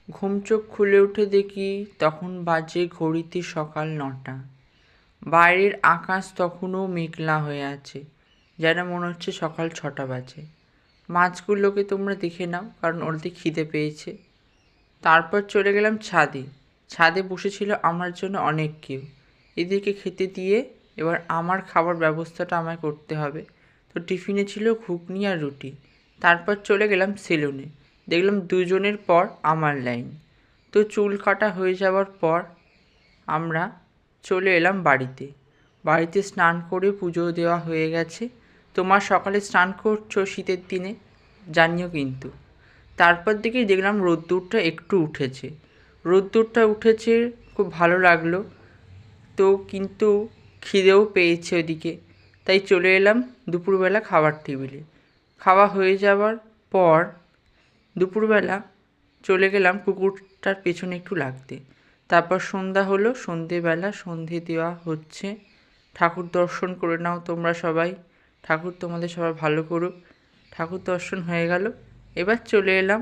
ঘুম চোখ খুলে উঠে দেখি তখন বাজে ঘড়িতে সকাল 9টা। বাইরের আকাশ তখনও মেঘলা হয়ে আছে, যেন মনে হচ্ছে সকাল 6টা বাজে। মাছগুলোকে তোমরা দেখে নাও, কারণ ওদের খিদে পেয়েছে। তারপর চলে গেলাম ছাদে। ছাদে বসেছিল আমার জন্য অনেক কেউ। এদেরকে খেতে দিয়ে এবার আমার খাবার ব্যবস্থাটা আমায় করতে হবে। তো টিফিনে ছিল ঘুগনি আর রুটি। তারপর চলে গেলাম সেলুনে। দেখলাম 2জনের পর আমার লাইন। তো চুল কাটা হয়ে যাওয়ার পর আমরা চলে এলাম বাড়িতে। বাড়িতে স্নান করে পুজো দেওয়া হয়ে গেছে। তোমার সকালে স্নান করছো শীতের দিনে, জানিও কিন্তু। তারপর দিকেই দেখলাম রোদ্দুরটা একটু উঠেছে। রোদ্দুরটা উঠেছে, খুব ভালো লাগলো। তো কিন্তু খিদেও পেয়েছে ওদিকে, তাই চলে এলাম দুপুরবেলা খাবার টেবিলে। খাওয়া হয়ে যাওয়ার পর দুপুরবেলা চলে গেলাম কুকুরটার পেছনে একটু লাগতে। তারপর সন্ধ্যা হলো, সন্ধেবেলা সন্ধে দেওয়া হচ্ছে। ঠাকুর দর্শন করে নাও তোমরা সবাই। ঠাকুর তোমাদের সবাই ভালো করুক। ঠাকুর দর্শন হয়ে গেল। এবার চলে এলাম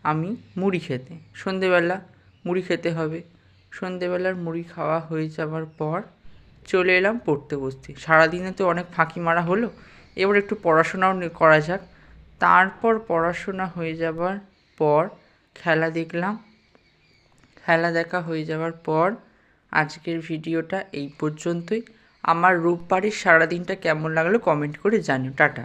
আমি মুড়ি খেতে। সন্ধেবেলা মুড়ি খেতে হবে। সন্ধেবেলার মুড়ি খাওয়া হয়ে যাওয়ার পর চলে এলাম পড়তে বসতে। সারাদিনে তো অনেক ফাঁকি মারা হলো, এবার একটু পড়াশোনাও করা যাক। তারপর পড়াশোনা হয়ে যাবার পর খেলা দেখলাম। খেলা দেখা হয়ে যাওয়ার পর আজকের ভিডিওটা এই পর্যন্তই। আমার রোববারের সারাদিনটা কেমন লাগলো কমেন্ট করে জানিও। টাটা।